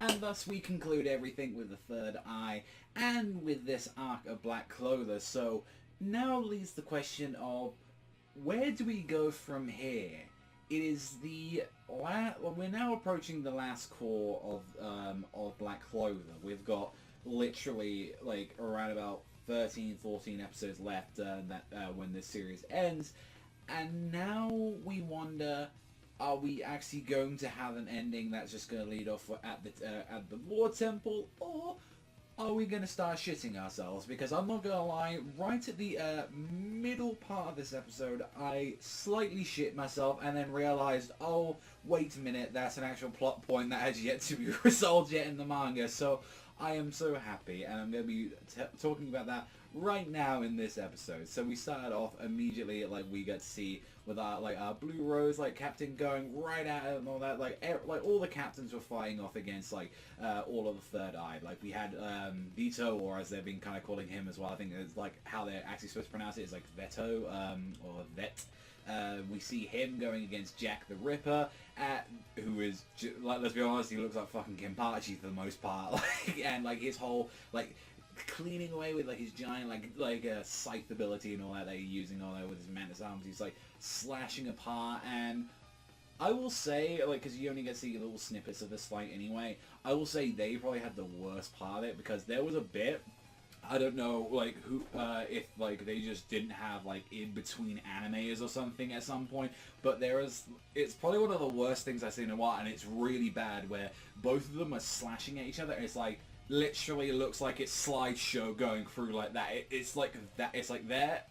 And thus we conclude everything with the third eye and with this arc of Black Clover. So now leaves the question of where do we go from here? It is we're now approaching the last core of Black Clover. We've got literally like around about 13, 14 episodes left when this series ends, and now we wonder, are we actually going to have an ending that's just going to lead off at the War Temple, or are we going to start shitting ourselves? Because I'm not going to lie, right at the middle part of this episode, I slightly shit myself and then realized, oh, wait a minute, that's an actual plot point that has yet to be resolved yet in the manga. So I am so happy, and I'm going to be talking about that right now in this episode. So we started off immediately, like, we got to see with our Blue Rose, like, captain going right at it and all that, like all the captains were fighting off against, like, all of the Third Eye. Like, we had Vito, or as they've been kind of calling him as well, I think it's, like, how they're actually supposed to pronounce it is, like, Veto, or Vet. We see him going against Jack the Ripper, who is, like, let's be honest, he looks like fucking Kenpachi for the most part, like, and, like, his whole, like, cleaning away with, like, his giant, like scythe ability and all that he's using all that with his mantis arms. He's, like, slashing apart, and I will say, like, because you only get to see little snippets of this fight anyway, I will say they probably had the worst part of it, because there was a bit, I don't know, like, who, if, like, they just didn't have, like, in-between animes or something at some point, but it's probably one of the worst things I've seen in a while, and it's really bad, where both of them are slashing at each other, and it's, like, literally looks like it's slideshow going through like that. It's like that, it's like there.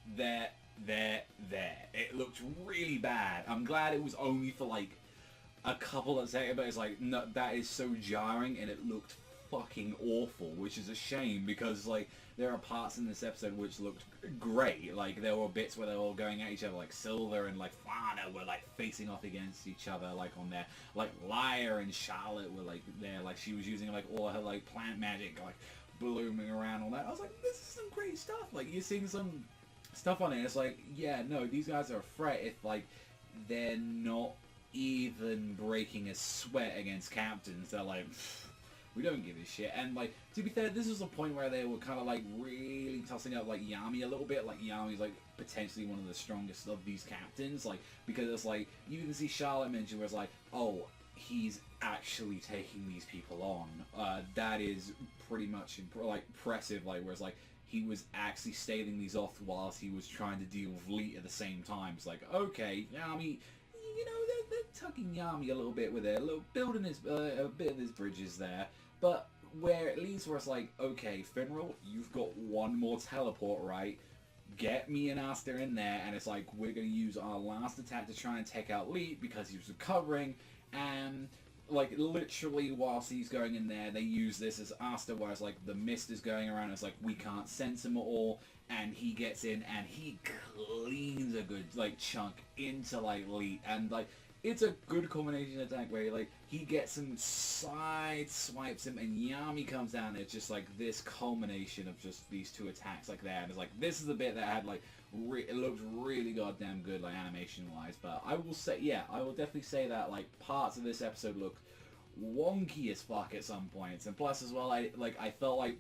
It looked really bad. I'm glad it was only for, like, a couple of seconds, but it's like, no, that is so jarring, and it looked fucking awful, which is a shame, because, like, there are parts in this episode which looked great. Like, there were bits where they were all going at each other, like Silver and, like, Fana were, like, facing off against each other, like, on their, like, Lyre and Charlotte were, like, there, like, she was using, like, all her, like, plant magic, like, blooming around, all that. I was like, this is some great stuff. Like, you're seeing some stuff on it, and it's like, yeah, no, these guys are a threat if, like, they're not even breaking a sweat against captains. They're like, we don't give a shit. And, like, to be fair, this was a point where they were kind of, like, really tossing up, like, Yami a little bit. Like, Yami's, like, potentially one of the strongest of these captains. Like, because it's, like, you can see Charlotte mention where it's like, oh, he's actually taking these people on. That is pretty much, like, impressive. Like, where it's, like, he was actually staving these off whilst he was trying to deal with Licht at the same time. It's like, okay, Yami, you know, they're tugging Yami a little bit with it, a little building his a bit of his bridges there, but where it leads where it's like, okay, Finral, you've got one more teleport, right? Get me and Asta in there, and it's like, we're going to use our last attack to try and take out Licht because he was recovering, and, like, literally whilst he's going in there, they use this as Asta, whereas, like, the mist is going around, it's like, we can't sense him at all, and he gets in, and he cleans a good, like, chunk into, like, Licht, and, like, it's a good combination attack where, like, he gets him, side swipes him, and Yami comes down, and it's just, like, this culmination of just these two attacks, like, there, and it's like, this is the bit that had, like, it looked really goddamn good, like, animation-wise, but I will say, yeah, I will definitely say that, like, parts of this episode looked wonky as fuck at some points, and plus, as well, I felt like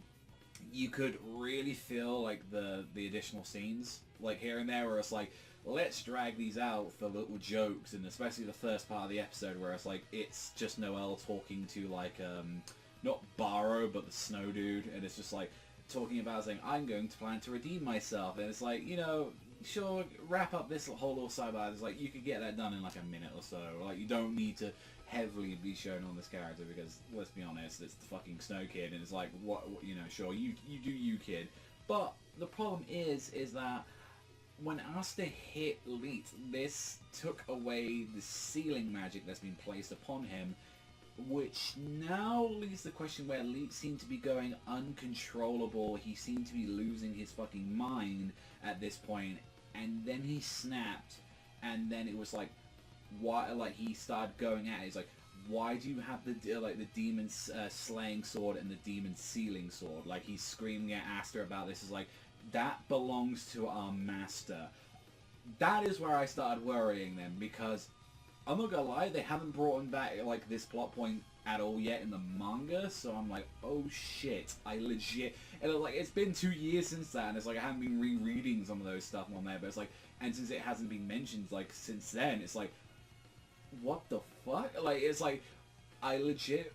you could really feel, like, the additional scenes, like, here and there, where it's like, let's drag these out for little jokes, and especially the first part of the episode where it's like, it's just Noelle talking to, like, not Barrow, but the Snow Dude, and it's just like, talking about saying, I'm going to plan to redeem myself, and it's like, you know, sure, wrap up this whole little sidebar, it's like, you could get that done in, like, a minute or so, like, you don't need to heavily be shown on this character, because, let's be honest, it's the fucking Snow Kid, and it's like, what you know, sure, you do you, kid, but the problem is that when Asta hit Licht, this took away the sealing magic that's been placed upon him, which now leaves the question where Licht seemed to be going uncontrollable, he seemed to be losing his fucking mind at this point, and then he snapped, and then it was like, why, like, he started going at it, he's like, why do you have the, like, the demon slaying sword and the demon sealing sword? Like, he's screaming at Asta about this, is like, that belongs to our master. That is where I started worrying then, because I'm not gonna lie, they haven't brought him back, like, this plot point at all yet in the manga, so I'm like, oh shit, I legit, and like, it's been 2 years since that, and it's like, I haven't been rereading some of those stuff on there, but it's like, and since it hasn't been mentioned, like, since then, it's like, what the fuck? Like, it's like, I legit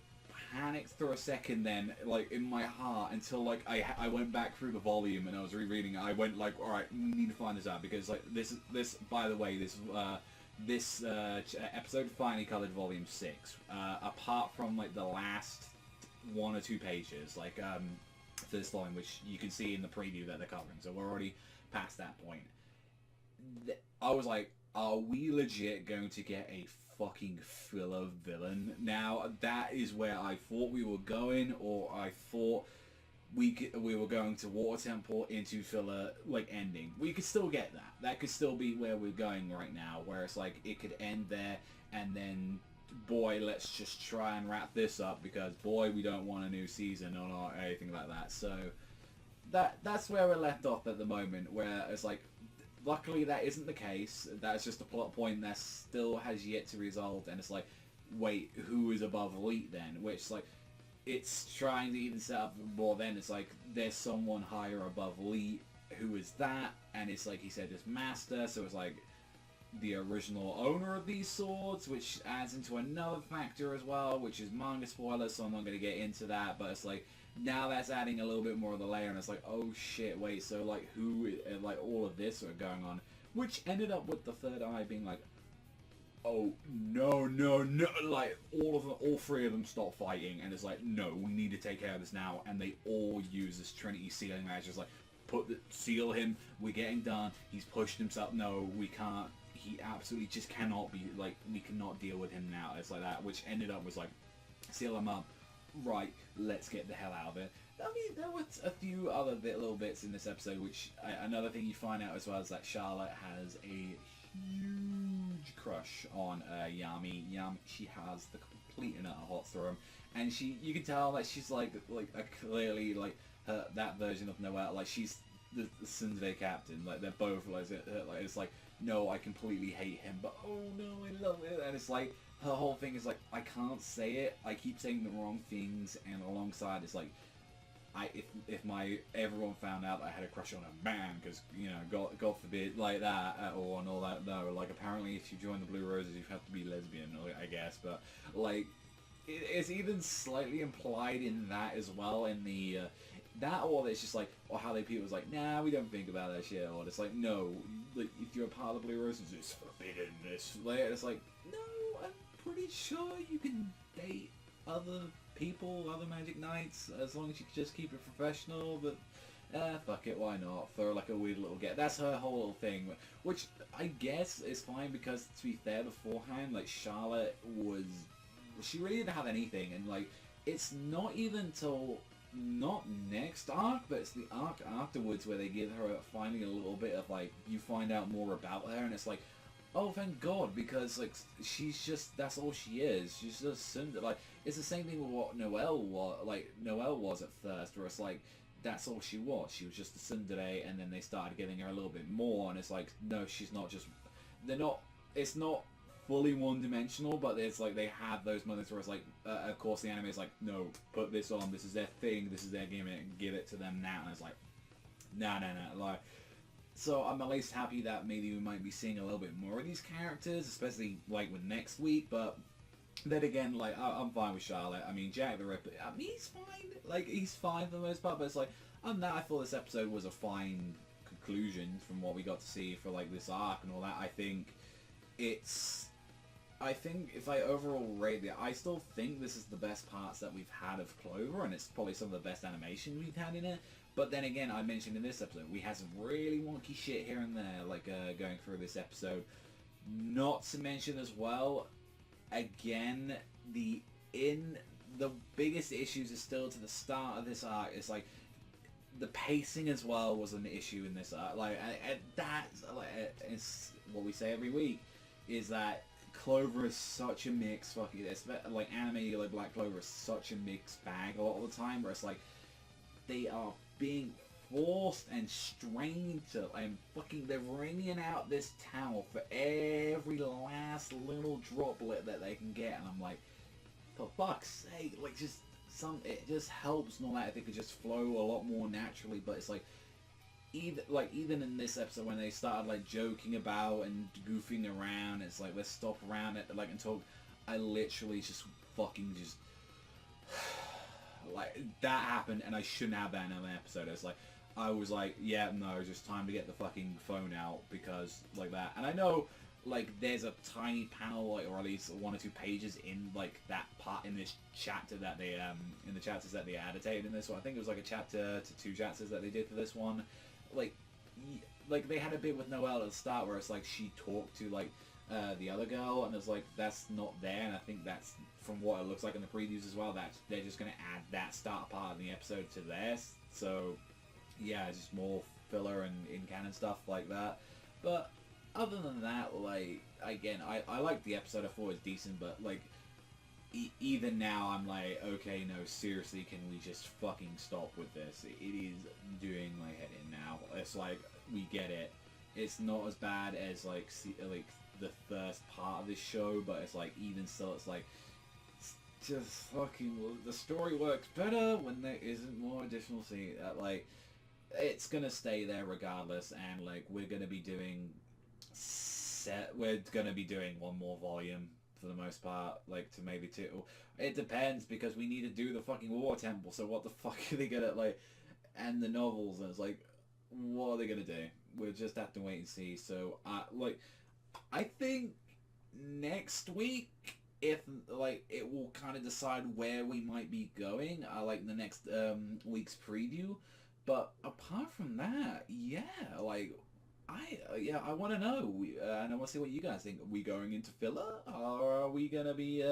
panicked for a second then, like, in my heart, until, like, I went back through the volume, and I was rereading it. I went, like, alright, we need to find this out, because, like, this, by the way, this episode finally covered volume 6, apart from, like, the last 1 or 2 pages, like, for this volume, which you can see in the preview that they're covering, so we're already past that point. I was like, are we legit going to get a fucking filler villain? Now, that is where I thought we were going, or I thought we were going to Water Temple into filler, like, ending. We could still get that. That could still be where we're going right now, where it's like, it could end there, and then, boy, let's just try and wrap this up, because, boy, we don't want a new season or anything like that. So, that's where we're left off at the moment, where it's like, luckily that isn't the case. That's just a plot point that still has yet to resolve, and it's like, wait, who is above Licht then? Which, like, it's trying to even set up more then. It's like, there's someone higher above Licht. Who is that? And it's like, he said his master, so it's like, the original owner of these swords, which adds into another factor as well, which is manga spoilers, so I'm not going to get into that, but it's like, now that's adding a little bit more of the layer, and it's like, oh shit, wait, so like, who, like, all of this are going on, which ended up with the third eye being like, oh, no, like, all 3 of them stop fighting, and it's like, no, we need to take care of this now, and they all use this Trinity sealing magic, like, seal him, we're getting done, he's pushed himself, no, we can't, he absolutely just cannot be, like, we cannot deal with him now, it's like that, which ended up was like, seal him up, right, let's get the hell out of it. I mean, there was a few other little bits in this episode, which, another thing you find out as well is that Charlotte has a huge crush on Yami. She has the complete and utter hots for him, and you can tell that she's like clearly like that version of Noelle. Like, she's the Sunday captain. Like, they're both like it's like, no, I completely hate him, but oh no, I love it, and it's like, her whole thing is like, I can't say it, I keep saying the wrong things, and alongside it's like, if everyone found out I had a crush on a man, because, you know, God forbid, like that, or and all that, no, like, apparently if you join the Blue Roses you have to be lesbian, I guess, but, like, it's even slightly implied in that as well, in the, that, or it's just like, or how people was like, nah, we don't think about that shit, or it's like, no, like, if you're a part of the Blue Roses, it's forbidden, it's like, no, I'm pretty sure you can date other people, other Magic Knights, as long as you just keep it professional, but fuck it, why not? Throw like a weird little that's her whole little thing, which I guess is fine, because to be fair, beforehand, like, Charlotte she really didn't have anything, and like, it's not even till, not next arc, but it's the arc afterwards where they give her finally a little bit of, like, you find out more about her, and it's like, oh, thank God, because, like, she's just, that's all she is. She's just Cinder. Like, it's the same thing with what Noelle was at first, where it's like, that's all she was. She was just a Tsundere, and then they started giving her a little bit more, and it's like, no, she's not just, it's not fully one-dimensional, but it's like, they have those moments where it's like, of course the anime is like, no, put this on, this is their thing, this is their gimmick, give it to them now, and it's like, no, like, so I'm at least happy that maybe we might be seeing a little bit more of these characters, especially, like, with next week, but then again, like, I'm fine with Charlotte. I mean, Jack the Ripper, I mean, he's fine. Like, he's fine for the most part, but it's like, I thought this episode was a fine conclusion from what we got to see for, like, this arc and all that. I think if I overall rate it, I still think this is the best parts that we've had of Clover, and it's probably some of the best animation we've had in it. But then again, I mentioned in this episode, we had some really wonky shit here and there, like, going through this episode. Not to mention as well, again, the biggest issues is still to the start of this arc. It's like, the pacing as well was an issue in this arc. Like, and that's, like, it's what we say every week, is that Clover is such a mix, like, anime, like, Black Clover is such a mixed bag a lot of the time, where it's like, they are being forced and strained to, and they're wringing out this towel for every last little droplet that they can get, and I'm like, for fuck's sake, like, just it just helps not that if it could just flow a lot more naturally, but it's like, even in this episode when they started like joking about and goofing around, it's like, let's stop around it like and talk. I literally just fucking just like, that happened and I shouldn't have that in an episode. It's like, I was like, yeah, no, just time to get the fucking phone out, because like that. And I know like there's a tiny panel, like, or at least 1 or 2 pages in like that part in this chapter that they in the chapters that they annotated in this one. I think it was like a chapter to 2 chapters that they did for this one. Like they had a bit with Noelle at the start where it's like she talked to like the other girl, and it's like, that's not there, and I think that's, from what it looks like in the previews as well, that they're just going to add that start part of the episode to theirs. So yeah, just more filler and in-canon stuff like that. But other than that, like, again, I liked the episode. I thought it was decent, but like, even now I'm like, okay, no, seriously, can we just fucking stop with this? It is doing my head in now. It's like, we get it. It's not as bad as like the first part of this show, but it's like, even still, it's like, it's just fucking, the story works better when there isn't more additional scene. Like, it's gonna stay there regardless, and like, we're gonna be doing one more volume for the most part, like, to maybe 2. It depends, because we need to do the fucking War Temple, so what the fuck are they gonna, like, and the novels, and it's like, what are they gonna do? We'll just have to wait and see. So, I think next week, if, like, it will kind of decide where we might be going, like, the next week's preview. But apart from that, yeah, like, I want to know, and I want to see what you guys think. Are we going into filler, or are we going to be,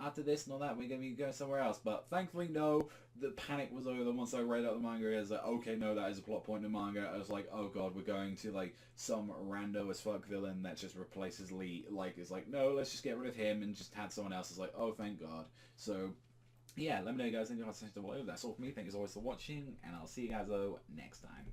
after this and all that, we're going to be going somewhere else? But thankfully, no, the panic was over once I read out the manga. I was like, okay, no, that is a plot point in the manga. I was like, oh god, we're going to, like, some rando as fuck villain that just replaces Lee. Like, it's like, no, let's just get rid of him and just have someone else. It's like, oh, thank god. So, yeah, let me know, guys, think you guys think of all. That's all for me. Thank you as always for watching, and I'll see you guys, though, next time.